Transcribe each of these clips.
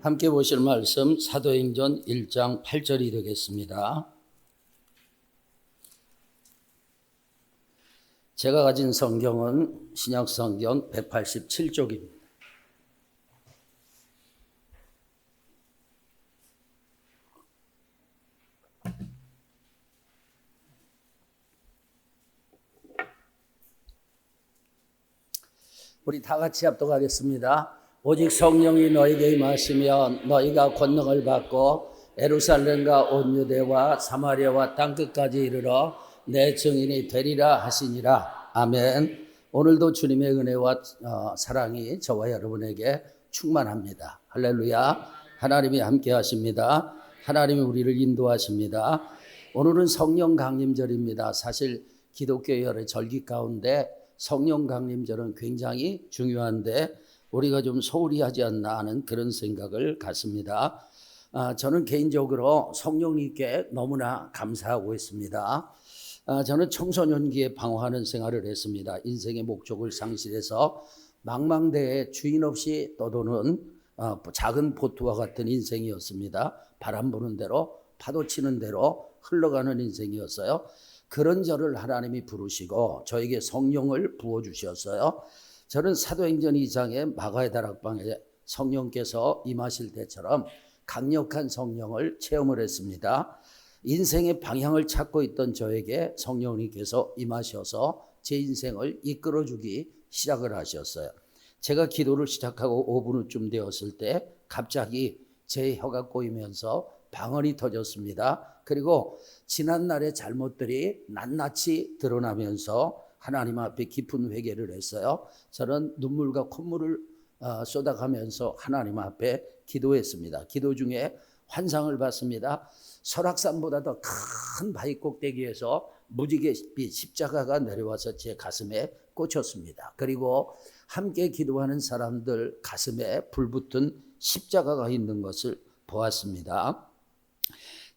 함께 보실 말씀 사도행전 1장 8절이 되겠습니다. 제가 가진 성경은 신약성경 187쪽입니다. 우리 다 같이 합독하겠습니다. 오직 성령이 너희에게 임하시면 너희가 권능을 받고 예루살렘과 온 유대와 사마리아와 땅끝까지 이르러 내 증인이 되리라 하시니라. 아멘. 오늘도 주님의 은혜와 사랑이 저와 여러분에게 충만합니다. 할렐루야. 하나님이 함께 하십니다. 하나님이 우리를 인도하십니다. 오늘은 성령 강림절입니다. 사실 기독교열의 절기 가운데 성령 강림절은 굉장히 중요한데 우리가 좀 소홀히 하지 않나 하는 그런 생각을 갖습니다. 저는 개인적으로 성령님께 너무나 감사하고 있습니다. 저는 청소년기에 방황하는 생활을 했습니다. 인생의 목적을 상실해서 망망대해 주인 없이 떠도는 작은 보트와 같은 인생이었습니다. 바람 부는 대로 파도 치는 대로 흘러가는 인생이었어요. 그런 저를 하나님이 부르시고 저에게 성령을 부어주셨어요. 저는 사도행전 2장의 마가의 다락방에 성령께서 임하실 때처럼 강력한 성령을 체험을 했습니다. 인생의 방향을 찾고 있던 저에게 성령님께서 임하셔서 제 인생을 이끌어주기 시작을 하셨어요. 제가 기도를 시작하고 5분 후쯤 되었을 때 갑자기 제 혀가 꼬이면서 방언이 터졌습니다. 그리고 지난날의 잘못들이 낱낱이 드러나면서 하나님 앞에 깊은 회개를 했어요. 저는 눈물과 콧물을 쏟아가면서 하나님 앞에 기도했습니다. 기도 중에 환상을 봤습니다. 설악산보다 더 큰 바위 꼭대기에서 무지갯빛 십자가가 내려와서 제 가슴에 꽂혔습니다. 그리고 함께 기도하는 사람들 가슴에 불붙은 십자가가 있는 것을 보았습니다.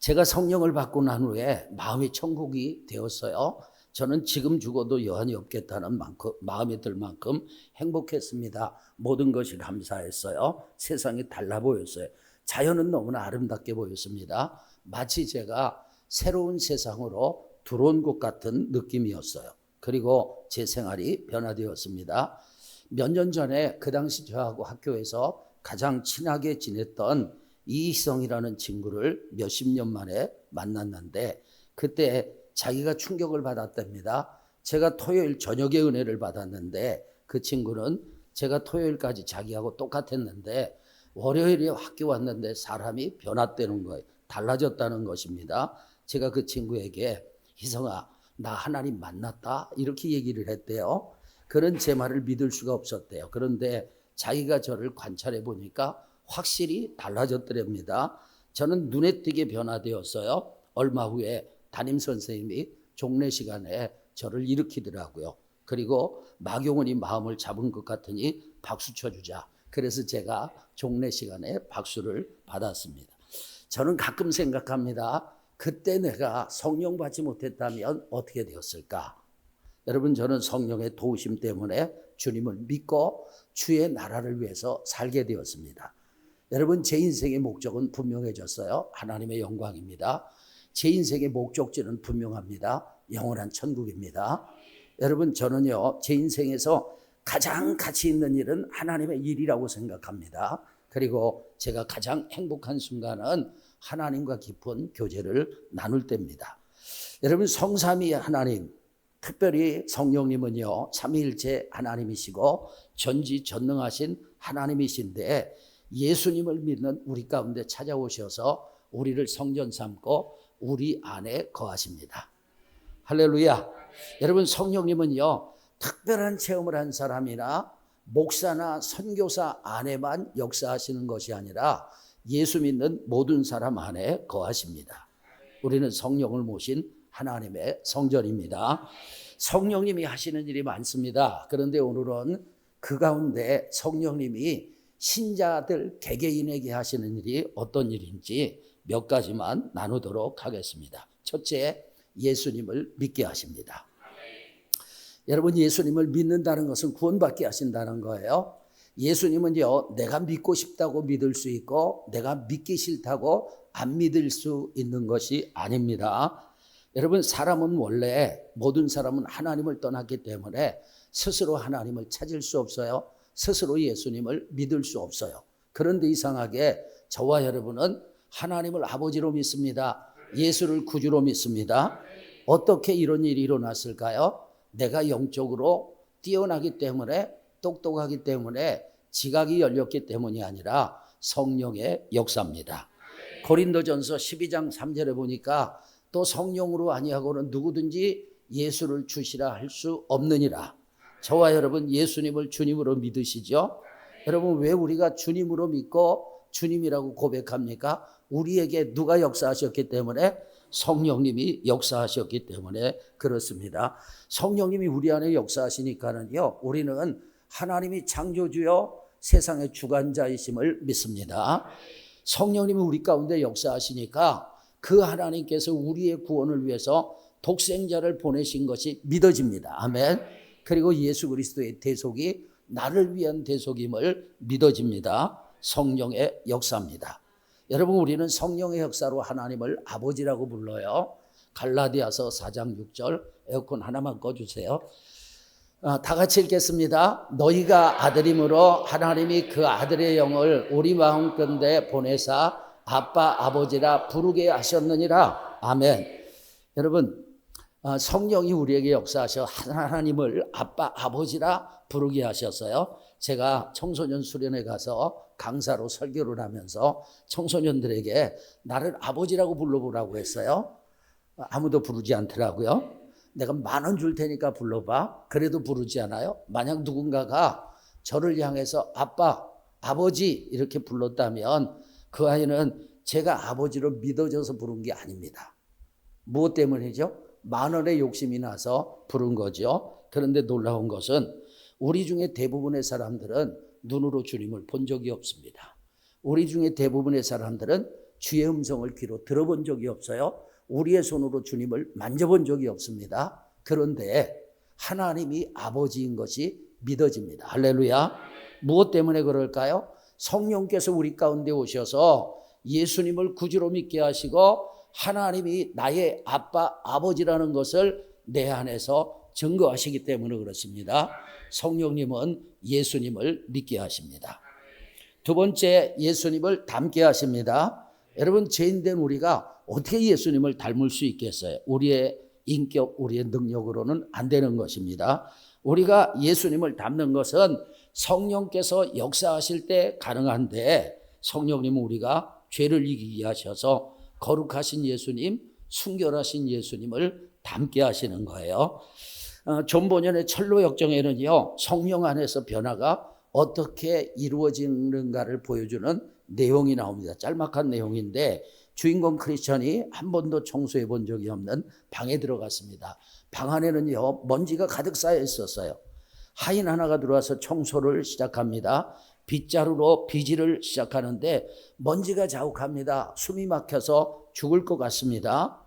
제가 성령을 받고 난 후에 마음이 천국이 되었어요. 저는 지금 죽어도 여한이 없겠다는 마음이 들 만큼 행복했습니다. 모든 것이 감사했어요. 세상이 달라 보였어요. 자연은 너무나 아름답게 보였습니다. 마치 제가 새로운 세상으로 들어온 것 같은 느낌이었어요. 그리고 제 생활이 변화되었습니다. 몇 년 전에 그 당시 저하고 학교에서 가장 친하게 지냈던 이희성이라는 친구를 몇십 년 만에 만났는데 그때 자기가 충격을 받았답니다. 제가 토요일 저녁에 은혜를 받았는데 그 친구는 제가 토요일까지 자기하고 똑같았는데 월요일에 학교 왔는데 사람이 변화되는 거예요. 달라졌다는 것입니다. 제가 그 친구에게 희성아 나 하나님 만났다 이렇게 얘기를 했대요. 그런 제 말을 믿을 수가 없었대요. 그런데 자기가 저를 관찰해 보니까 확실히 달라졌더랍니다. 저는 눈에 띄게 변화되었어요. 얼마 후에 담임선생님이 종례 시간에 저를 일으키더라고요. 그리고 마경원이 마음을 잡은 것 같으니 박수 쳐주자. 그래서 제가 종례 시간에 박수를 받았습니다. 저는 가끔 생각합니다. 그때 내가 성령 받지 못했다면 어떻게 되었을까? 여러분 저는 성령의 도우심 때문에 주님을 믿고 주의 나라를 위해서 살게 되었습니다. 여러분 제 인생의 목적은 분명해졌어요. 하나님의 영광입니다. 제 인생의 목적지는 분명합니다. 영원한 천국입니다. 여러분 저는요 제 인생에서 가장 가치 있는 일은 하나님의 일이라고 생각합니다. 그리고 제가 가장 행복한 순간은 하나님과 깊은 교제를 나눌 때입니다. 여러분 성삼위 하나님 특별히 성령님은요 삼위일체 하나님이시고 전지전능하신 하나님이신데 예수님을 믿는 우리 가운데 찾아오셔서 우리를 성전 삼고 우리 안에 거하십니다. 할렐루야. 여러분 성령님은요 특별한 체험을 한 사람이나 목사나 선교사 안에만 역사하시는 것이 아니라 예수 믿는 모든 사람 안에 거하십니다. 우리는 성령을 모신 하나님의 성전입니다. 성령님이 하시는 일이 많습니다. 그런데 오늘은 그 가운데 성령님이 신자들 개개인에게 하시는 일이 어떤 일인지 몇 가지만 나누도록 하겠습니다. 첫째, 예수님을 믿게 하십니다. 여러분 예수님을 믿는다는 것은 구원받게 하신다는 거예요. 예수님은요, 내가 믿고 싶다고 믿을 수 있고 내가 믿기 싫다고 안 믿을 수 있는 것이 아닙니다. 여러분, 사람은 원래 모든 사람은 하나님을 떠났기 때문에 스스로 하나님을 찾을 수 없어요. 스스로 예수님을 믿을 수 없어요. 그런데 이상하게 저와 여러분은 하나님을 아버지로 믿습니다. 예수를 구주로 믿습니다. 어떻게 이런 일이 일어났을까요? 내가 영적으로 뛰어나기 때문에, 똑똑하기 때문에, 지각이 열렸기 때문이 아니라 성령의 역사입니다. 고린도전서 12장 3절에 보니까 또 성령으로 아니하고는 누구든지 예수를 주시라 할 수 없느니라. 저와 여러분 예수님을 주님으로 믿으시죠? 여러분, 왜 우리가 주님으로 믿고 주님이라고 고백합니까? 우리에게 누가 역사하셨기 때문에? 성령님이 역사하셨기 때문에 그렇습니다. 성령님이 우리 안에 역사하시니까는요, 우리는 하나님이 창조주요 세상의 주관자이심을 믿습니다. 성령님이 우리 가운데 역사하시니까 그 하나님께서 우리의 구원을 위해서 독생자를 보내신 것이 믿어집니다. 아멘. 그리고 예수 그리스도의 대속이 나를 위한 대속임을 믿어집니다. 성령의 역사입니다. 여러분, 우리는 성령의 역사로 하나님을 아버지라고 불러요. 갈라디아서 4장 6절, 에어컨 하나만 꺼주세요. 다 같이 읽겠습니다. 너희가 아들임으로 하나님이 그 아들의 영을 우리 마음가운데 보내사 아빠 아버지라 부르게 하셨느니라. 아멘. 여러분, 성령이 우리에게 역사하셔 하나님을 아빠 아버지라 부르게 하셨어요. 제가 청소년 수련회 가서 강사로 설교를 하면서 청소년들에게 나를 아버지라고 불러보라고 했어요. 아무도 부르지 않더라고요. 내가 10,000원 줄 테니까 불러봐. 그래도 부르지 않아요. 만약 누군가가 저를 향해서 아빠, 아버지 이렇게 불렀다면 그 아이는 제가 아버지로 믿어져서 부른 게 아닙니다. 무엇 때문이죠? 10,000원의 욕심이 나서 부른 거죠. 그런데 놀라운 것은 우리 중에 대부분의 사람들은 눈으로 주님을 본 적이 없습니다. 우리 중에 대부분의 사람들은 주의 음성을 귀로 들어본 적이 없어요. 우리의 손으로 주님을 만져본 적이 없습니다. 그런데 하나님이 아버지인 것이 믿어집니다. 할렐루야. 무엇 때문에 그럴까요? 성령께서 우리 가운데 오셔서 예수님을 구주로 믿게 하시고 하나님이 나의 아빠, 아버지라는 것을 내 안에서 증거하시기 때문에 그렇습니다. 성령님은 예수님을 믿게 하십니다. 두 번째, 예수님을 닮게 하십니다. 여러분, 죄인된 우리가 어떻게 예수님을 닮을 수 있겠어요? 우리의 인격, 우리의 능력으로는 안 되는 것입니다. 우리가 예수님을 닮는 것은 성령께서 역사하실 때 가능한데, 성령님은 우리가 죄를 이기게 하셔서 거룩하신 예수님, 순결하신 예수님을 닮게 하시는 거예요. 존 보년의 철로 역정에는요, 성령 안에서 변화가 어떻게 이루어지는가를 보여주는 내용이 나옵니다. 짤막한 내용인데 주인공 크리스천이 한 번도 청소해 본 적이 없는 방에 들어갔습니다. 방 안에는요, 먼지가 가득 쌓여 있었어요. 하인 하나가 들어와서 청소를 시작합니다. 빗자루로 비지를 시작하는데 먼지가 자욱합니다. 숨이 막혀서 죽을 것 같습니다.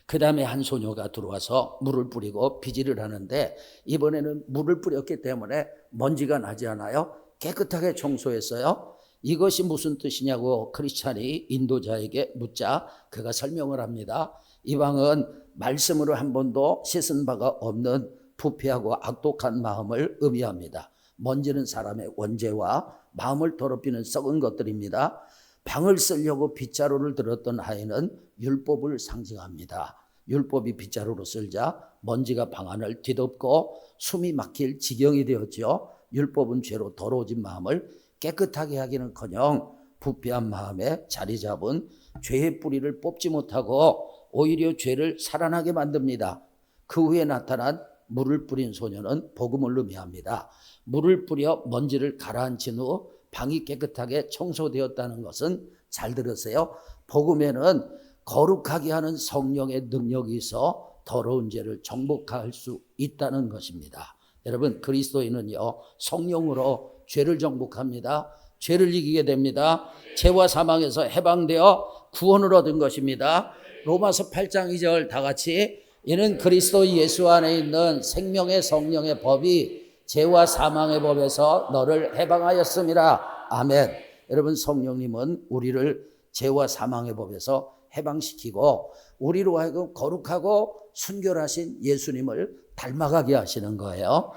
그 다음에 한 소녀가 들어와서 물을 뿌리고 비지를 하는데 이번에는 물을 뿌렸기 때문에 먼지가 나지 않아요. 깨끗하게 청소했어요. 이것이 무슨 뜻이냐고 크리스찬이 인도자에게 묻자 그가 설명을 합니다. 이 방은 말씀으로 한 번도 씻은 바가 없는 부패하고 악독한 마음을 의미합니다. 먼지는 사람의 원죄와 마음을 더럽히는 썩은 것들입니다. 방을 쓰려고 빗자루를 들었던 하인은 율법을 상징합니다. 율법이 빗자루로 쓸자 먼지가 방 안을 뒤덮고 숨이 막힐 지경이 되었죠. 율법은 죄로 더러워진 마음을 깨끗하게 하기는커녕 부패한 마음에 자리 잡은 죄의 뿌리를 뽑지 못하고 오히려 죄를 살아나게 만듭니다. 그 후에 나타난 물을 뿌린 소녀는 복음을 의미합니다. 물을 뿌려 먼지를 가라앉힌 후 방이 깨끗하게 청소되었다는 것은, 잘 들으세요, 복음에는 거룩하게 하는 성령의 능력이 있어 더러운 죄를 정복할 수 있다는 것입니다. 여러분, 그리스도인은요, 성령으로 죄를 정복합니다. 죄를 이기게 됩니다. 죄와 사망에서 해방되어 구원을 얻은 것입니다. 로마서 8장 2절 다 같이, 이는 그리스도 예수 안에 있는 생명의 성령의 법이 죄와 사망의 법에서 너를 해방하였음이라. 아멘. 여러분, 성령님은 우리를 죄와 사망의 법에서 해방시키고 우리로 하여금 거룩하고 순결하신 예수님을 닮아가게 하시는 거예요.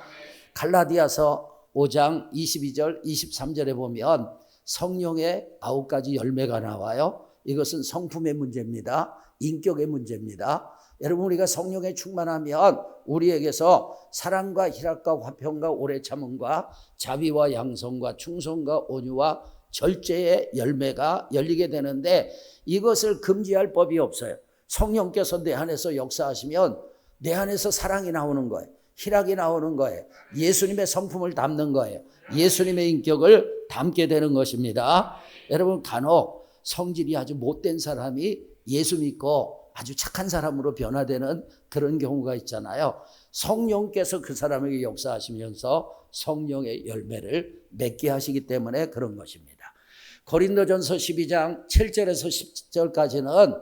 갈라디아서 5장 22절 23절에 보면 성령의 9가지 열매가 나와요. 이것은 성품의 문제입니다. 인격의 문제입니다. 여러분, 우리가 성령에 충만하면 우리에게서 사랑과 희락과 화평과 오래 참음과 자비와 양성과 충성과 온유와 절제의 열매가 열리게 되는데 이것을 금지할 법이 없어요. 성령께서 내 안에서 역사하시면 내 안에서 사랑이 나오는 거예요. 희락이 나오는 거예요. 예수님의 성품을 담는 거예요. 예수님의 인격을 담게 되는 것입니다. 여러분, 간혹 성질이 아주 못된 사람이 예수 믿고 아주 착한 사람으로 변화되는 그런 경우가 있잖아요. 성령께서 그 사람에게 역사하시면서 성령의 열매를 맺게 하시기 때문에 그런 것입니다. 고린도전서 12장 7절에서 10절까지는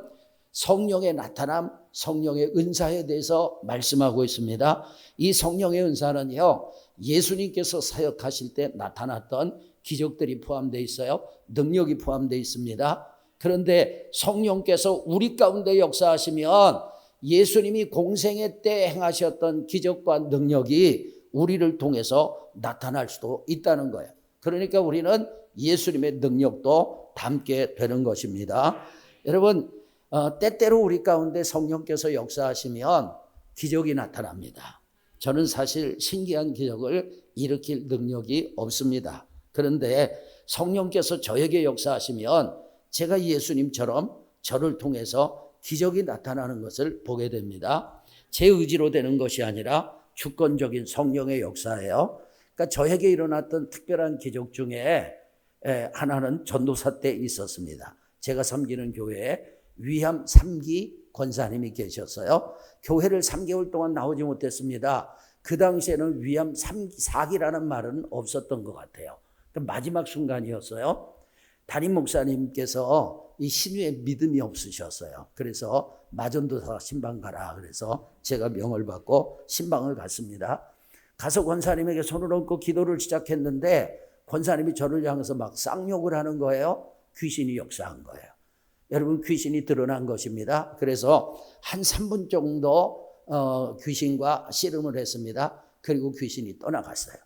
성령의 나타남, 성령의 은사에 대해서 말씀하고 있습니다. 이 성령의 은사는요, 예수님께서 사역하실 때 나타났던 기적들이 포함되어 있어요. 능력이 포함되어 있습니다. 그런데 성령께서 우리 가운데 역사하시면 예수님이 공생애 때 행하셨던 기적과 능력이 우리를 통해서 나타날 수도 있다는 거예요. 그러니까 우리는 예수님의 능력도 담게 되는 것입니다. 여러분, 때때로 우리 가운데 성령께서 역사하시면 기적이 나타납니다. 저는 사실 신기한 기적을 일으킬 능력이 없습니다. 그런데 성령께서 저에게 역사하시면 제가 예수님처럼 저를 통해서 기적이 나타나는 것을 보게 됩니다. 제 의지로 되는 것이 아니라 주권적인 성령의 역사예요. 그러니까 저에게 일어났던 특별한 기적 중에 하나는 전도사 때 있었습니다. 제가 섬기는 교회에 위암 3기 권사님이 계셨어요. 교회를 3개월 동안 나오지 못했습니다. 그 당시에는 위암 4기라는 말은 없었던 것 같아요. 마지막 순간이었어요. 담임 목사님께서 이 신유에 믿음이 없으셨어요. 그래서 마전도사 신방 가라. 그래서 제가 명을 받고 신방을 갔습니다. 가서 권사님에게 손을 얹고 기도를 시작했는데 권사님이 저를 향해서 막 쌍욕을 하는 거예요. 귀신이 역사한 거예요. 여러분, 귀신이 드러난 것입니다. 그래서 한 3분 정도 귀신과 씨름을 했습니다. 그리고 귀신이 떠나갔어요.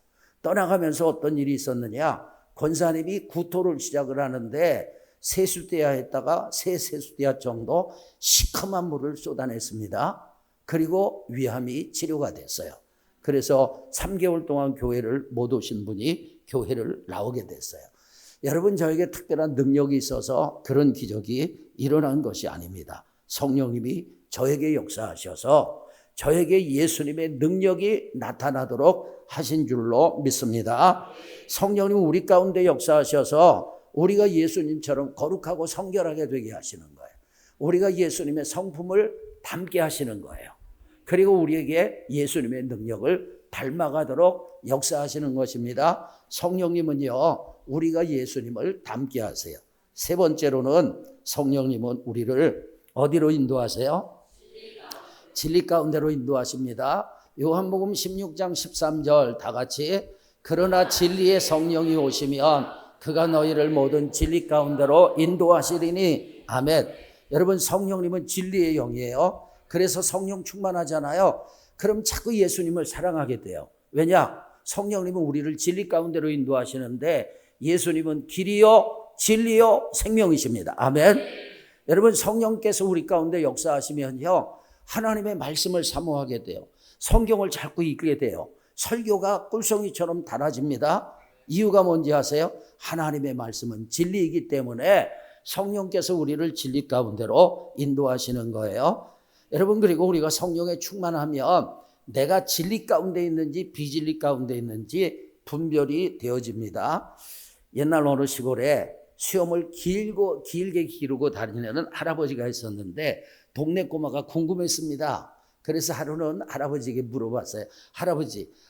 떠나가면서 어떤 일이 있었느냐? 권사님이 구토를 시작을 하는데 세수대야에다가 세 세수대야 정도 시커먼 물을 쏟아냈습니다. 그리고 위암이 치료가 됐어요. 그래서 3개월 동안 교회를 못 오신 분이 교회를 나오게 됐어요. 여러분, 저에게 특별한 능력이 있어서 그런 기적이 일어난 것이 아닙니다. 성령님이 저에게 역사하셔서 저에게 예수님의 능력이 나타나도록 하신 줄로 믿습니다. 성령님은 우리 가운데 역사하셔서 우리가 예수님처럼 거룩하고 성결하게 되게 하시는 거예요. 우리가 예수님의 성품을 담게 하시는 거예요. 그리고 우리에게 예수님의 능력을 닮아가도록 역사하시는 것입니다. 성령님은요, 우리가 예수님을 닮게 하세요. 세 번째로는 성령님은 우리를 어디로 인도하세요? 진리 가운데로 인도하십니다. 요한복음 16장 13절 다 같이, 그러나 진리의 성령이 오시면 그가 너희를 모든 진리 가운데로 인도하시리니. 아멘. 여러분, 성령님은 진리의 영이에요. 그래서 성령 충만하잖아요. 그럼 자꾸 예수님을 사랑하게 돼요. 왜냐? 성령님은 우리를 진리 가운데로 인도하시는데 예수님은 길이요 진리요 생명이십니다. 아멘. 여러분, 성령께서 우리 가운데 역사하시면요, 하나님의 말씀을 사모하게 돼요. 성경을 자꾸 읽게 돼요. 설교가 꿀송이처럼 달아집니다. 이유가 뭔지 아세요? 하나님의 말씀은 진리이기 때문에 성령께서 우리를 진리 가운데로 인도하시는 거예요. 여러분, 그리고 우리가 성령에 충만하면 내가 진리 가운데 있는지 비진리 가운데 있는지 분별이 되어집니다. 옛날 어느 시골에 수염을 길게 기르고 다니는 할아버지가 있었는데 동네 꼬마가 궁금했습니다. 그래서 하루는 할아버지에게 물어봤어요.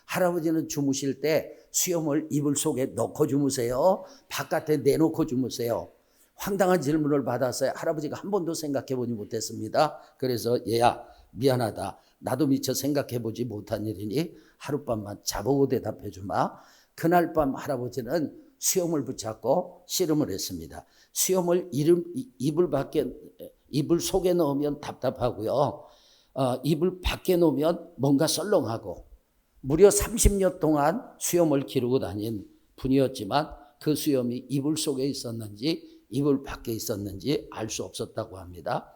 할아버지는 주무실 때 수염을 이불 속에 넣고 주무세요? 바깥에 내놓고 주무세요? 황당한 질문을 받았어요. 할아버지가 한 번도 생각해 보지 못했습니다. 그래서 얘야, 미안하다. 나도 미처 생각해 보지 못한 일이니 하룻밤만 자보고 대답해 주마. 그날 밤 할아버지는 수염을 붙잡고 씨름을 했습니다. 수염을 이불 속에 넣으면 답답하고요. 이불 밖에 놓으면 뭔가 썰렁하고, 무려 30년 동안 수염을 기르고 다닌 분이었지만 그 수염이 이불 속에 있었는지 이불 밖에 있었는지 알 수 없었다고 합니다.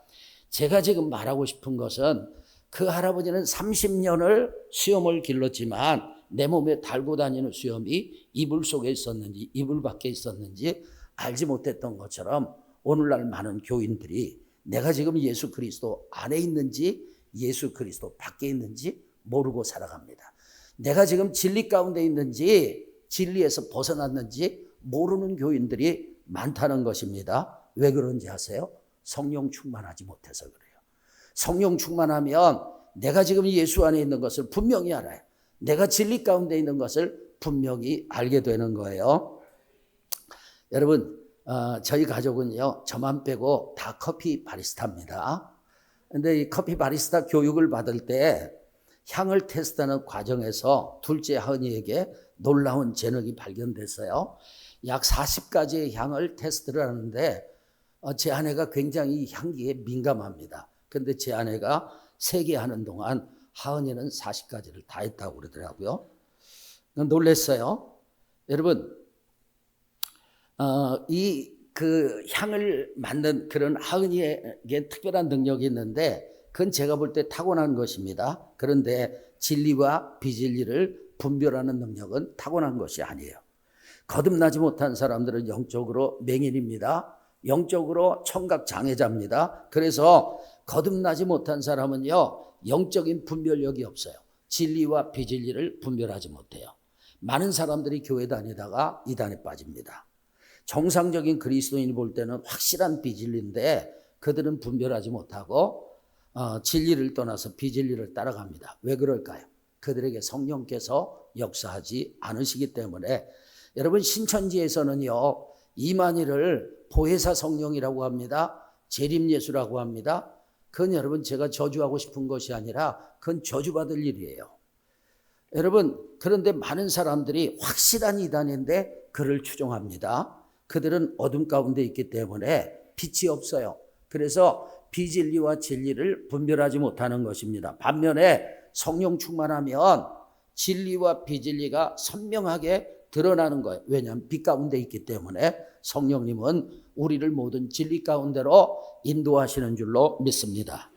제가 지금 말하고 싶은 것은 그 할아버지는 30년을 수염을 길렀지만 내 몸에 달고 다니는 수염이 이불 속에 있었는지 이불 밖에 있었는지 알지 못했던 것처럼 오늘날 많은 교인들이 내가 지금 예수 그리스도 안에 있는지 예수 그리스도 밖에 있는지 모르고 살아갑니다. 내가 지금 진리 가운데 있는지 진리에서 벗어났는지 모르는 교인들이 많다는 것입니다. 왜 그런지 아세요? 성령 충만하지 못해서 그래요. 성령 충만하면 내가 지금 예수 안에 있는 것을 분명히 알아요. 내가 진리 가운데 있는 것을 분명히 알게 되는 거예요. 여러분, 저희 가족은요, 저만 빼고 다 커피 바리스타입니다. 근데 이 커피 바리스타 교육을 받을 때 향을 테스트하는 과정에서 둘째 하은이에게 놀라운 재능이 발견됐어요. 약 40가지의 향을 테스트를 하는데 제 아내가 굉장히 향기에 민감합니다. 근데 제 아내가 3개 하는 동안 하은이는 40가지를 다 했다고 그러더라고요. 놀랐어요. 여러분, 그 향을 맡는 그런 하은이에게 특별한 능력이 있는데 그건 제가 볼 때 타고난 것입니다. 그런데 진리와 비진리를 분별하는 능력은 타고난 것이 아니에요. 거듭나지 못한 사람들은 영적으로 맹인입니다. 영적으로 청각 장애자입니다. 그래서 거듭나지 못한 사람은요, 영적인 분별력이 없어요. 진리와 비진리를 분별하지 못해요. 많은 사람들이 교회 다니다가 이단에 빠집니다. 정상적인 그리스도인이 볼 때는 확실한 비진리인데 그들은 분별하지 못하고 진리를 떠나서 비진리를 따라갑니다. 왜 그럴까요? 그들에게 성령께서 역사하지 않으시기 때문에. 여러분, 신천지에서는요, 이만희를 보혜사 성령이라고 합니다. 재림예수라고 합니다. 그건 여러분 제가 저주하고 싶은 것이 아니라 그건 저주받을 일이에요. 여러분, 그런데 많은 사람들이 확실한 이단인데 그를 추종합니다. 그들은 어둠 가운데 있기 때문에 빛이 없어요. 그래서 비진리와 진리를 분별하지 못하는 것입니다. 반면에 성령 충만하면 진리와 비진리가 선명하게 드러나는 거예요. 왜냐하면 빛 가운데 있기 때문에. 성령님은 우리를 모든 진리 가운데로 인도하시는 줄로 믿습니다.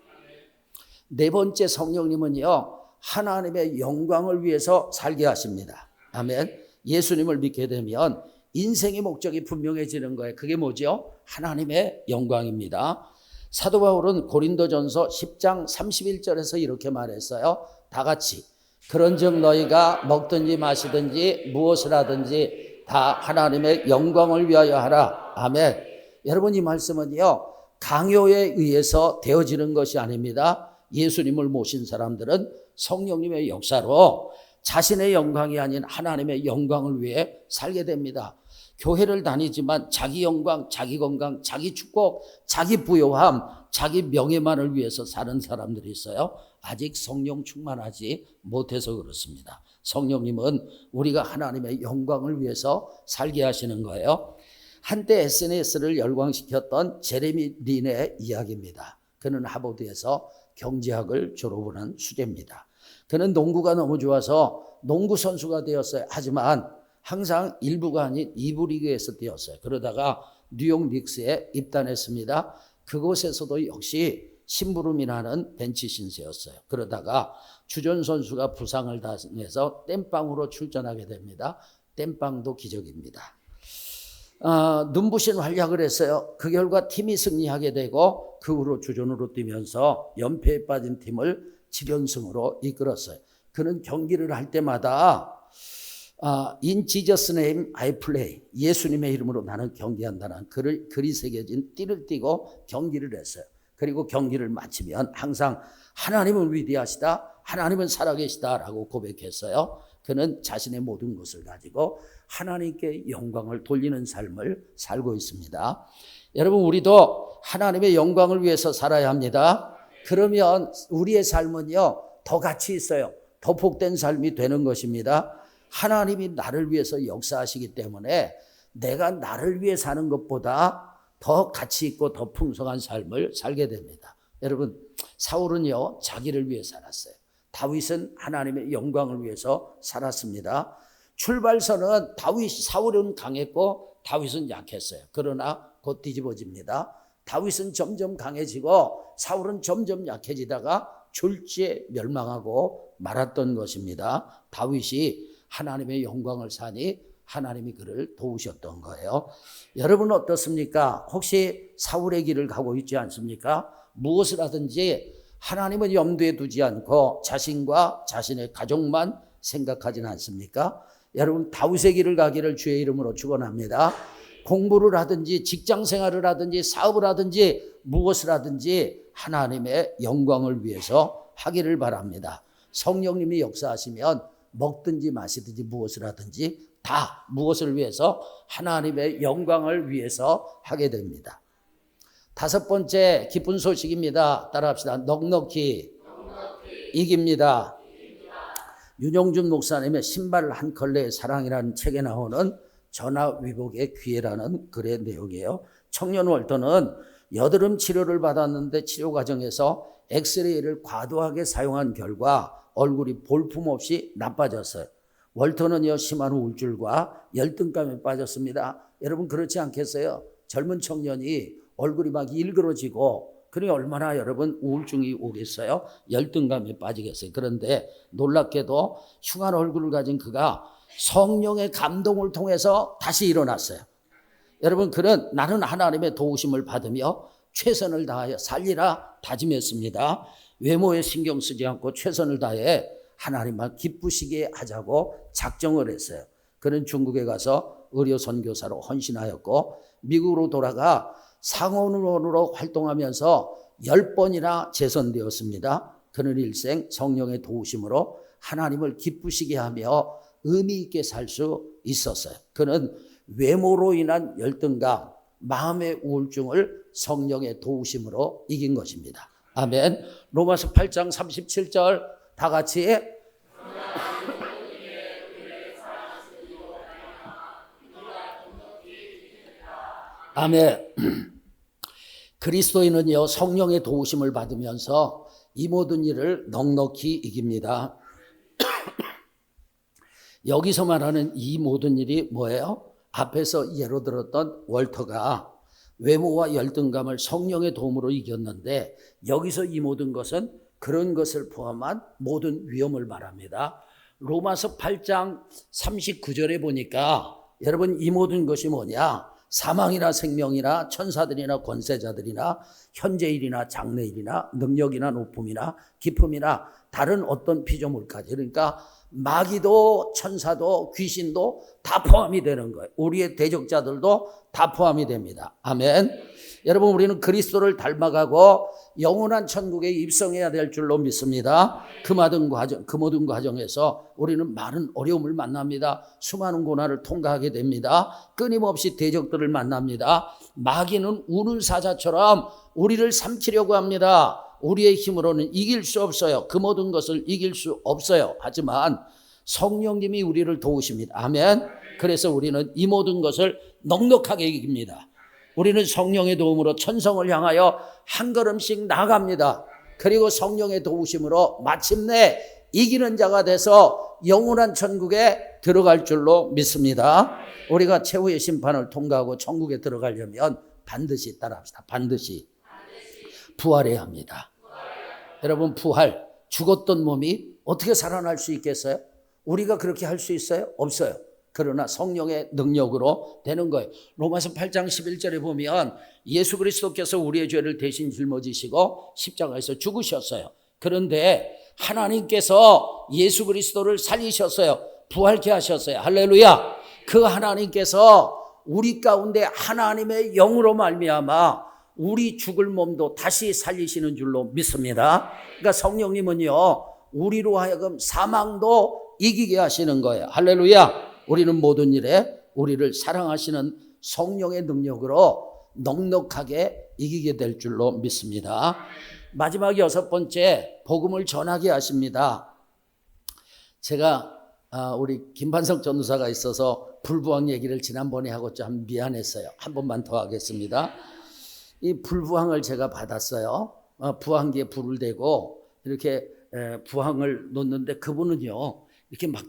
네 번째, 성령님은요, 하나님의 영광을 위해서 살게 하십니다. 아멘. 예수님을 믿게 되면 인생의 목적이 분명해지는 거예요. 그게 뭐죠? 하나님의 영광입니다. 사도 바울은 고린도전서 10장 31절에서 이렇게 말했어요. 다 같이. 그런즉 너희가 먹든지 마시든지 무엇을 하든지 다 하나님의 영광을 위하여 하라. 아멘. 여러분, 이 말씀은요, 강요에 의해서 되어지는 것이 아닙니다. 예수님을 모신 사람들은 성령님의 역사로 자신의 영광이 아닌 하나님의 영광을 위해 살게 됩니다. 교회를 다니지만 자기 영광, 자기 건강, 자기 축복, 자기 부요함, 자기 명예만을 위해서 사는 사람들이 있어요. 아직 성령 충만하지 못해서 그렇습니다. 성령님은 우리가 하나님의 영광을 위해서 살게 하시는 거예요. 한때 SNS를 열광시켰던 제레미 린의 이야기입니다. 그는 하버드에서 경제학을 졸업을 한 수재입니다. 그는 농구가 너무 좋아서 농구 선수가 되었어요. 하지만 항상 1부가 아닌 2부 리그에서 뛰었어요. 그러다가 뉴욕 닉스에 입단했습니다. 그곳에서도 역시 심부름이라는 벤치 신세였어요. 그러다가 주전 선수가 부상을 당해서 땜빵으로 출전하게 됩니다. 땜빵도 기적입니다. 눈부신 활약을 했어요. 그 결과 팀이 승리하게 되고 그 후로 주전으로 뛰면서 연패에 빠진 팀을 7연승으로 이끌었어요. 그는 경기를 할 때마다 In Jesus' name I play. 예수님의 이름으로 나는 경기한다는 글이 새겨진 띠를 띠고 경기를 했어요. 그리고 경기를 마치면 항상 하나님은 위대하시다, 하나님은 살아계시다라고 고백했어요. 그는 자신의 모든 것을 가지고 하나님께 영광을 돌리는 삶을 살고 있습니다. 여러분, 우리도 하나님의 영광을 위해서 살아야 합니다. 그러면 우리의 삶은요, 더 가치 있어요. 도폭된 삶이 되는 것입니다. 하나님이 나를 위해서 역사하시기 때문에 내가 나를 위해 사는 것보다 더 가치 있고 더 풍성한 삶을 살게 됩니다. 여러분, 사울은요 자기를 위해 살았어요. 다윗은 하나님의 영광을 위해서 살았습니다. 출발선은 사울은 강했고 다윗은 약했어요. 그러나 곧 뒤집어집니다. 다윗은 점점 강해지고 사울은 점점 약해지다가 졸지에 멸망하고 말았던 것입니다. 다윗이 하나님의 영광을 사니 하나님이 그를 도우셨던 거예요. 여러분 어떻습니까? 혹시 사울의 길을 가고 있지 않습니까? 무엇을 하든지 하나님은 염두에 두지 않고 자신과 자신의 가족만 생각하지는 않습니까? 여러분 다윗의 길을 가기를 주의 이름으로 축원합니다. 공부를 하든지 직장 생활을 하든지 사업을 하든지 무엇을 하든지 하나님의 영광을 위해서 하기를 바랍니다. 성령님이 역사하시면 먹든지 마시든지 무엇을 하든지 다 무엇을 위해서? 하나님의 영광을 위해서 하게 됩니다. 다섯 번째 기쁜 소식입니다. 따라합시다. 넉넉히 이깁니다. 윤영준 목사님의 신발 한 컬레의 사랑이라는 책에 나오는 전화위복의 기회라는 글의 내용이에요. 청년 월터는 여드름 치료를 받았는데 치료 과정에서 엑스레이를 과도하게 사용한 결과 얼굴이 볼품없이 나빠졌어요. 월터는요 심한 우울증과 열등감에 빠졌습니다. 여러분 그렇지 않겠어요? 젊은 청년이 얼굴이 막 일그러지고 그러니 얼마나 여러분 우울증이 오겠어요? 열등감에 빠지겠어요. 그런데 놀랍게도 흉한 얼굴을 가진 그가 성령의 감동을 통해서 다시 일어났어요. 여러분 그는 나는 하나님의 도우심을 받으며 최선을 다하여 살리라 다짐했습니다. 외모에 신경 쓰지 않고 최선을 다해 하나님만 기쁘시게 하자고 작정을 했어요. 그는 중국에 가서 의료 선교사로 헌신하였고 미국으로 돌아가 상원의원으로 활동하면서 10번이나 재선되었습니다. 그는 일생 성령의 도우심으로 하나님을 기쁘시게 하며 의미 있게 살 수 있었어요. 그는 외모로 인한 열등감, 마음의 우울증을 성령의 도우심으로 이긴 것입니다. 아멘. 로마서 8장 37절 다 같이 아멘. 그리스도인은요 성령의 도우심을 받으면서 이 모든 일을 넉넉히 이깁니다. 여기서 말하는 이 모든 일이 뭐예요? 앞에서 예로 들었던 월터가 외모와 열등감을 성령의 도움으로 이겼는데 여기서 이 모든 것은 그런 것을 포함한 모든 위험을 말합니다. 로마서 8장 39절에 보니까 여러분 이 모든 것이 뭐냐? 사망이나 생명이나 천사들이나 권세자들이나 현재일이나 장래일이나 능력이나 높음이나 기품이나 다른 어떤 피조물까지, 그러니까 마귀도 천사도 귀신도 다 포함이 되는 거예요. 우리의 대적자들도 다 포함이 됩니다. 아멘. 여러분 우리는 그리스도를 닮아가고 영원한 천국에 입성해야 될 줄로 믿습니다. 그 모든 과정에서 우리는 많은 어려움을 만납니다. 수많은 고난을 통과하게 됩니다. 끊임없이 대적들을 만납니다. 마귀는 우는 사자처럼 우리를 삼키려고 합니다. 우리의 힘으로는 이길 수 없어요. 그 모든 것을 이길 수 없어요. 하지만 성령님이 우리를 도우십니다. 아멘. 그래서 우리는 이 모든 것을 넉넉하게 이깁니다. 우리는 성령의 도움으로 천성을 향하여 한 걸음씩 나아갑니다. 그리고 성령의 도우심으로 마침내 이기는 자가 돼서 영원한 천국에 들어갈 줄로 믿습니다. 우리가 최후의 심판을 통과하고 천국에 들어가려면 반드시 따라합시다. 반드시 부활해야 합니다. 여러분 부활, 죽었던 몸이 어떻게 살아날 수 있겠어요? 우리가 그렇게 할 수 있어요? 없어요. 그러나 성령의 능력으로 되는 거예요. 로마서 8장 11절에 보면 예수 그리스도께서 우리의 죄를 대신 짊어지시고 십자가에서 죽으셨어요. 그런데 하나님께서 예수 그리스도를 살리셨어요. 부활케 하셨어요. 할렐루야. 그 하나님께서 우리 가운데 하나님의 영으로 말미암아 우리 죽을 몸도 다시 살리시는 줄로 믿습니다. 그러니까 성령님은요 우리로 하여금 사망도 이기게 하시는 거예요. 할렐루야. 우리는 모든 일에 우리를 사랑하시는 성령의 능력으로 넉넉하게 이기게 될 줄로 믿습니다. 마지막 여섯 번째, 복음을 전하게 하십니다. 제가 우리 김반석 전도사가 있어서 불부왕 얘기를 지난번에 하고 좀 미안했어요. 한 번만 더 하겠습니다. 이 불부왕을 제가 받았어요. 부왕기에 불을 대고 이렇게 부왕을 놓는데 그분은요 이렇게 막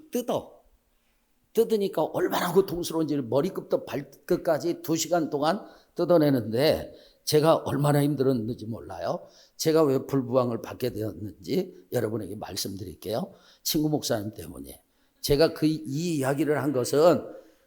뜯으니까 얼마나 고통스러운지 머리끝부터 발끝까지 2시간 동안 뜯어내는데 제가 얼마나 힘들었는지 몰라요. 제가 왜 불부왕을 받게 되었는지 여러분에게 말씀드릴게요. 친구 목사님 때문에. 제가 이 이야기를 한 것은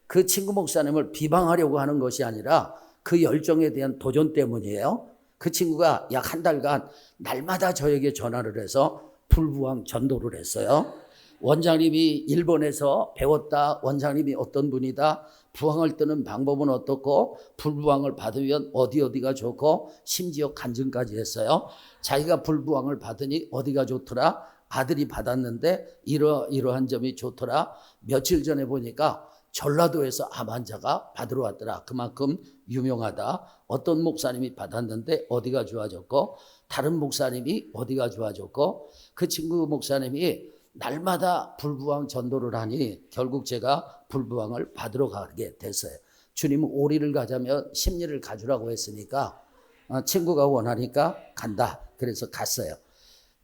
그 친구 목사님을 비방하려고 하는 것이 아니라 그 열정에 대한 도전 때문이에요. 그 친구가 약 한 달간 날마다 저에게 전화를 해서 불부왕 전도를 했어요. 원장님이 일본에서 배웠다. 원장님이 어떤 분이다. 부왕을 뜨는 방법은 어떻고 불부왕을 받으면 어디가 좋고 심지어 간증까지 했어요. 자기가 불부왕을 받으니 어디가 좋더라. 아들이 받았는데 이러한 점이 좋더라. 며칠 전에 보니까 전라도에서 암 환자가 받으러 왔더라. 그만큼 유명하다. 어떤 목사님이 받았는데 어디가 좋아졌고 다른 목사님이 어디가 좋아졌고 그 친구 목사님이 날마다 불부왕 전도를 하니 결국 제가 불부왕을 받으러 가게 됐어요. 주님은 오리를 가자면 십리를 가주라고 했으니까 친구가 원하니까 간다. 그래서 갔어요.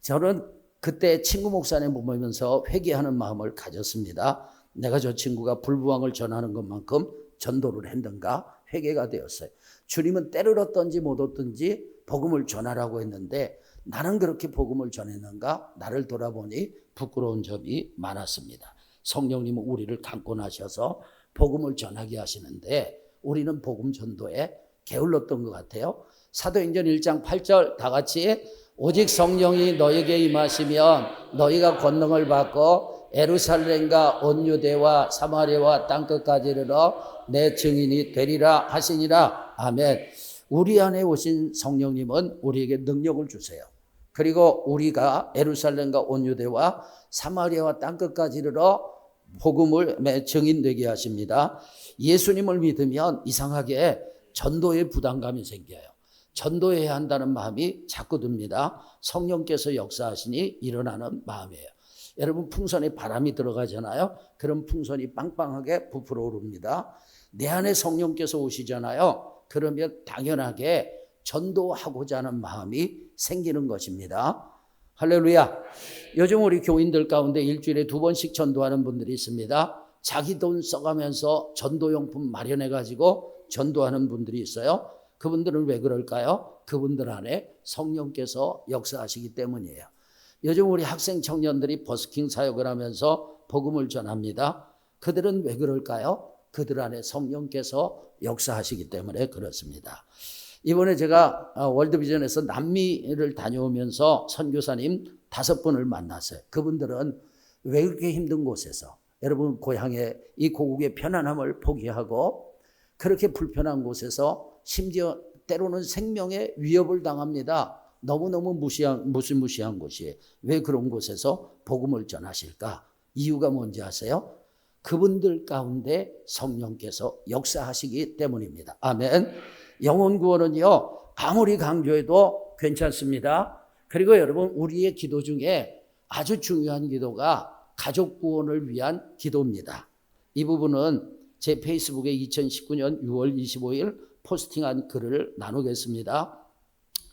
저는 그때 친구 목사님 보면서 회개하는 마음을 가졌습니다. 내가 저 친구가 불부왕을 전하는 것만큼 전도를 했는가 회개가 되었어요. 주님은 때를 얻든지 못 얻든지 복음을 전하라고 했는데 나는 그렇게 복음을 전했는가? 나를 돌아보니 부끄러운 점이 많았습니다. 성령님은 우리를 강권하셔서 복음을 전하게 하시는데 우리는 복음 전도에 게을렀던 것 같아요. 사도행전 1장 8절 다 같이 오직 성령이 너에게 임하시면 너희가 권능을 받고 예루살렘과 온 유대와 사마리아와 땅끝까지 이르러 내 증인이 되리라 하시니라. 아멘. 우리 안에 오신 성령님은 우리에게 능력을 주세요. 그리고 우리가 예루살렘과 온 유대와 사마리아와 땅끝까지 이르러 복음을 증인되게 하십니다. 예수님을 믿으면 이상하게 전도에 부담감이 생겨요. 전도해야 한다는 마음이 자꾸 듭니다. 성령께서 역사하시니 일어나는 마음이에요. 여러분 풍선에 바람이 들어가잖아요. 그럼 풍선이 빵빵하게 부풀어 오릅니다. 내 안에 성령께서 오시잖아요. 그러면 당연하게 전도하고자 하는 마음이 생기는 것입니다. 할렐루야. 요즘 우리 교인들 가운데 일주일에 2번씩 전도하는 분들이 있습니다. 자기 돈 써가면서 전도용품 마련해가지고 전도하는 분들이 있어요. 그분들은 왜 그럴까요? 그분들 안에 성령께서 역사하시기 때문이에요. 요즘 우리 학생 청년들이 버스킹 사역을 하면서 복음을 전합니다. 그들은 왜 그럴까요? 그들 안에 성령께서 역사하시기 때문에 그렇습니다. 이번에 제가 월드비전에서 남미를 다녀오면서 선교사님 5분을 만났어요. 그분들은 왜 그렇게 힘든 곳에서 여러분 고향의 이 고국의 편안함을 포기하고 그렇게 불편한 곳에서 심지어 때로는 생명의 위협을 당합니다. 너무너무 무시무시한 곳이에요. 왜 그런 곳에서 복음을 전하실까? 이유가 뭔지 아세요? 그분들 가운데 성령께서 역사하시기 때문입니다. 아멘. 영혼 구원은요 아무리 강조해도 괜찮습니다. 그리고 여러분 우리의 기도 중에 아주 중요한 기도가 가족 구원을 위한 기도입니다. 이 부분은 제 페이스북에 2019년 6월 25일 포스팅한 글을 나누겠습니다.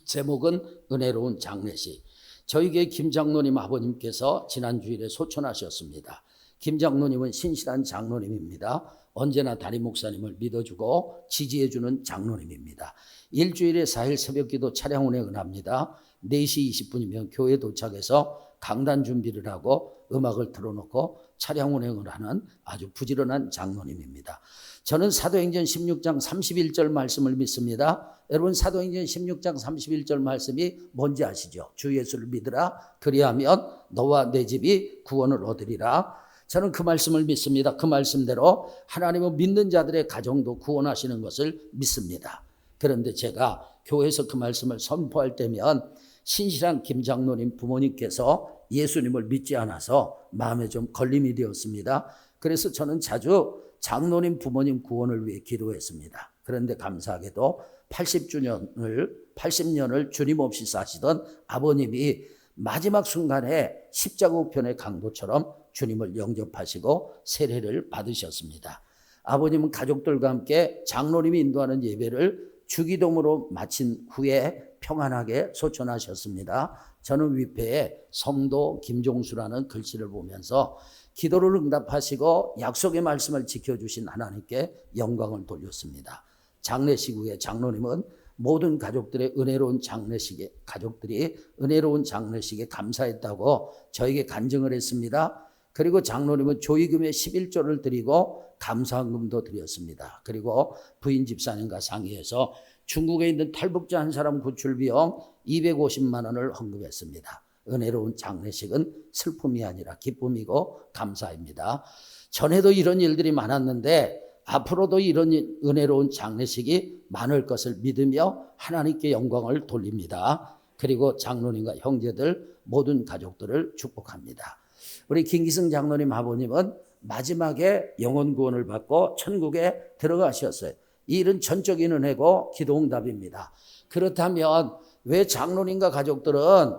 제목은 은혜로운 장례식. 저희 교회 김 장로님 아버님께서 지난 주일에 소천하셨습니다. 김 장로님은 신실한 장로님입니다. 언제나 담임 목사님을 믿어주고 지지해주는 장로님입니다. 일주일에 4일 새벽기도 차량 운행을 합니다. 4시 20분이면 교회 도착해서 강단 준비를 하고 음악을 틀어놓고 차량 운행을 하는 아주 부지런한 장로님입니다. 저는 사도행전 16장 31절 말씀을 믿습니다. 여러분 사도행전 16장 31절 말씀이 뭔지 아시죠? 주 예수를 믿으라. 그리하면 너와 내 집이 구원을 얻으리라. 저는 그 말씀을 믿습니다. 그 말씀대로 하나님은 믿는 자들의 가정도 구원하시는 것을 믿습니다. 그런데 제가 교회에서 그 말씀을 선포할 때면 신실한 김 장로님 부모님께서 예수님을 믿지 않아서 마음에 좀 걸림이 되었습니다. 그래서 저는 자주 장로님 부모님 구원을 위해 기도했습니다. 그런데 감사하게도 80년을 주님 없이 사시던 아버님이 마지막 순간에 십자가 우편의 강도처럼 주님을 영접하시고 세례를 받으셨습니다. 아버님은 가족들과 함께 장로님이 인도하는 예배를 주기도문으로 마친 후에 평안하게 소천하셨습니다. 저는 위패에 성도 김종수라는 글씨를 보면서 기도를 응답하시고 약속의 말씀을 지켜주신 하나님께 영광을 돌렸습니다. 장례식 후에 장로님은 모든 가족들이 은혜로운 장례식에 감사했다고 저에게 간증을 했습니다. 그리고 장로님은 조의금의 11조를 드리고 감사금도 드렸습니다. 그리고 부인 집사님과 상의해서 중국에 있는 탈북자 한 사람 구출 비용 250만 원을 헌금했습니다. 은혜로운 장례식은 슬픔이 아니라 기쁨이고 감사입니다. 전에도 이런 일들이 많았는데 앞으로도 이런 은혜로운 장례식이 많을 것을 믿으며 하나님께 영광을 돌립니다. 그리고 장로님과 형제들 모든 가족들을 축복합니다. 우리 김기승 장로님 아버님은 마지막에 영혼 구원을 받고 천국에 들어가셨어요. 이 일은 전적인 은혜고 기도응답입니다. 그렇다면 왜 장로님과 가족들은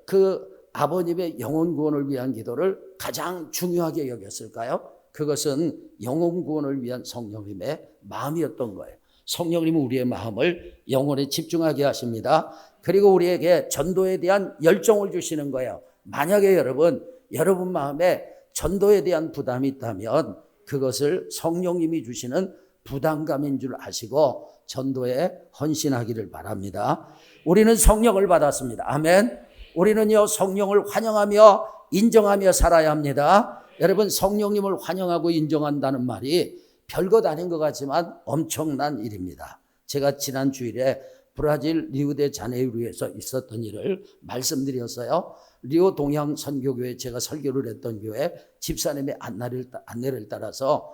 그 아버님의 영혼 구원을 위한 기도를 가장 중요하게 여겼을까요? 그것은 영혼 구원을 위한 성령님의 마음이었던 거예요. 성령님은 우리의 마음을 영혼에 집중하게 하십니다. 그리고 우리에게 전도에 대한 열정을 주시는 거예요. 만약에 여러분 마음에 전도에 대한 부담이 있다면 그것을 성령님이 주시는 부담감인 줄 아시고 전도에 헌신하기를 바랍니다. 우리는 성령을 받았습니다. 아멘. 우리는요 성령을 환영하며 인정하며 살아야 합니다. 여러분 성령님을 환영하고 인정한다는 말이 별것 아닌 것 같지만 엄청난 일입니다. 제가 지난 주일에 브라질 리우데자네이루에서 있었던 일을 말씀드렸어요. 리오 동양 선교교회 제가 설교를 했던 교회 집사님의 안내를 따라서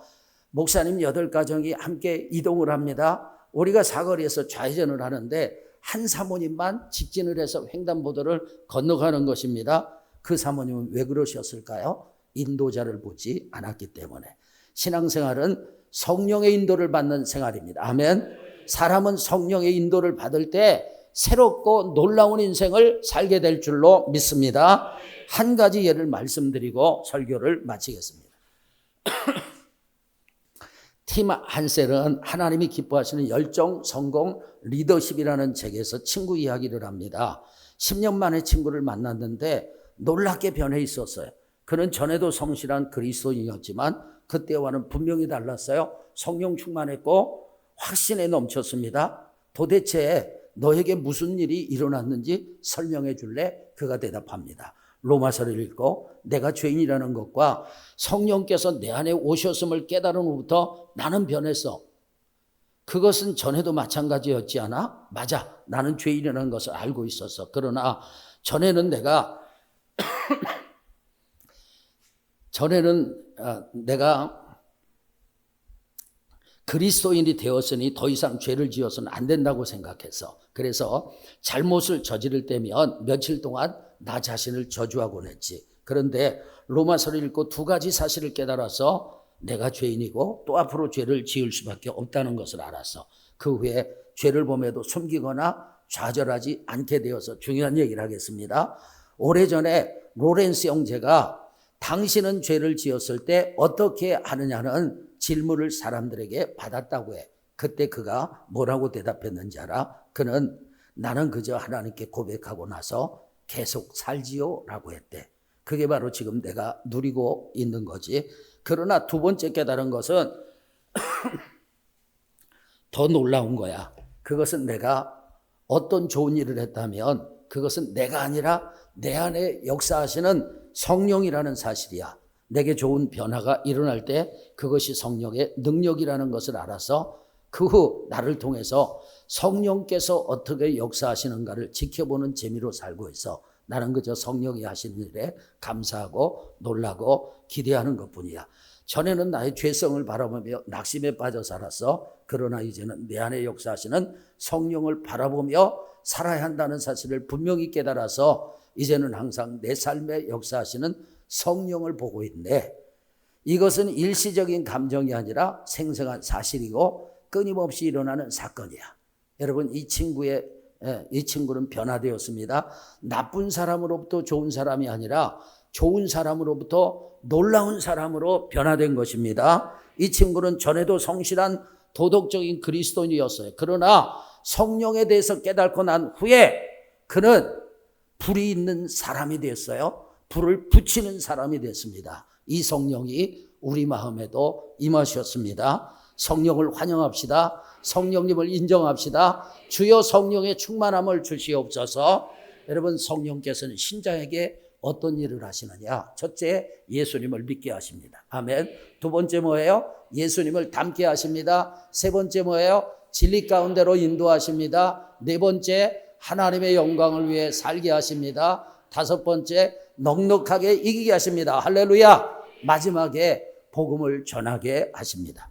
목사님 8가정이 함께 이동을 합니다. 우리가 사거리에서 좌회전을 하는데 한 사모님만 직진을 해서 횡단보도를 건너가는 것입니다. 그 사모님은 왜 그러셨을까요? 인도자를 보지 않았기 때문에. 신앙생활은 성령의 인도를 받는 생활입니다. 아멘. 사람은 성령의 인도를 받을 때 새롭고 놀라운 인생을 살게 될 줄로 믿습니다. 한 가지 예를 말씀드리고 설교를 마치겠습니다. 팀 한셀은 하나님이 기뻐하시는 열정, 성공, 리더십이라는 책에서 친구 이야기를 합니다. 10년 만에 친구를 만났는데 놀랍게 변해 있었어요. 그는 전에도 성실한 그리스도인이었지만 그때와는 분명히 달랐어요. 성령 충만했고 확신에 넘쳤습니다. 도대체 너에게 무슨 일이 일어났는지 설명해 줄래? 그가 대답합니다. 로마서를 읽고 내가 죄인이라는 것과 성령께서 내 안에 오셨음을 깨달은 후부터 나는 변했어. 그것은 전에도 마찬가지였지 않아? 맞아. 나는 죄인이라는 것을 알고 있었어. 그러나 전에는 내가 그리스도인이 되었으니 더 이상 죄를 지어서는 안 된다고 생각했어. 그래서 잘못을 저지를 때면 며칠 동안 나 자신을 저주하곤 했지. 그런데 로마서를 읽고 2가지 사실을 깨달아서 내가 죄인이고 또 앞으로 죄를 지을 수밖에 없다는 것을 알았어. 그 후에 죄를 범해도 숨기거나 좌절하지 않게 되어서 중요한 얘기를 하겠습니다. 오래전에 로렌스 형제가 당신은 죄를 지었을 때 어떻게 하느냐는 질문을 사람들에게 받았다고 해. 그때 그가 뭐라고 대답했는지 알아? 그는 나는 그저 하나님께 고백하고 나서 계속 살지요 라고 했대. 그게 바로 지금 내가 누리고 있는 거지. 그러나 2번째 깨달은 것은 더 놀라운 거야. 그것은 내가 어떤 좋은 일을 했다면 그것은 내가 아니라 내 안에 역사하시는 성령이라는 사실이야. 내게 좋은 변화가 일어날 때 그것이 성령의 능력이라는 것을 알아서 그 후 나를 통해서 성령께서 어떻게 역사하시는가를 지켜보는 재미로 살고 있어. 나는 그저 성령이 하시는 일에 감사하고 놀라고 기대하는 것뿐이야. 전에는 나의 죄성을 바라보며 낙심에 빠져 살았어. 그러나 이제는 내 안에 역사하시는 성령을 바라보며 살아야 한다는 사실을 분명히 깨달아서 이제는 항상 내 삶에 역사하시는 성령을 보고 있네. 이것은 일시적인 감정이 아니라 생생한 사실이고 끊임없이 일어나는 사건이야. 여러분 이 친구의 이 친구는 변화되었습니다. 나쁜 사람으로부터 좋은 사람이 아니라 좋은 사람으로부터 놀라운 사람으로 변화된 것입니다. 이 친구는 전에도 성실한 도덕적인 그리스도인이었어요. 그러나 성령에 대해서 깨닫고 난 후에 그는 불이 있는 사람이 됐어요. 불을 붙이는 사람이 됐습니다. 이 성령이 우리 마음에도 임하셨습니다. 성령을 환영합시다. 성령님을 인정합시다. 주여 성령의 충만함을 주시옵소서. 여러분, 성령께서는 신자에게 어떤 일을 하시느냐? 첫째, 예수님을 믿게 하십니다. 아멘. 두 번째 뭐예요? 예수님을 닮게 하십니다. 세 번째 뭐예요? 진리 가운데로 인도하십니다. 네 번째, 하나님의 영광을 위해 살게 하십니다. 다섯 번째, 넉넉하게 이기게 하십니다. 할렐루야. 마지막에 복음을 전하게 하십니다.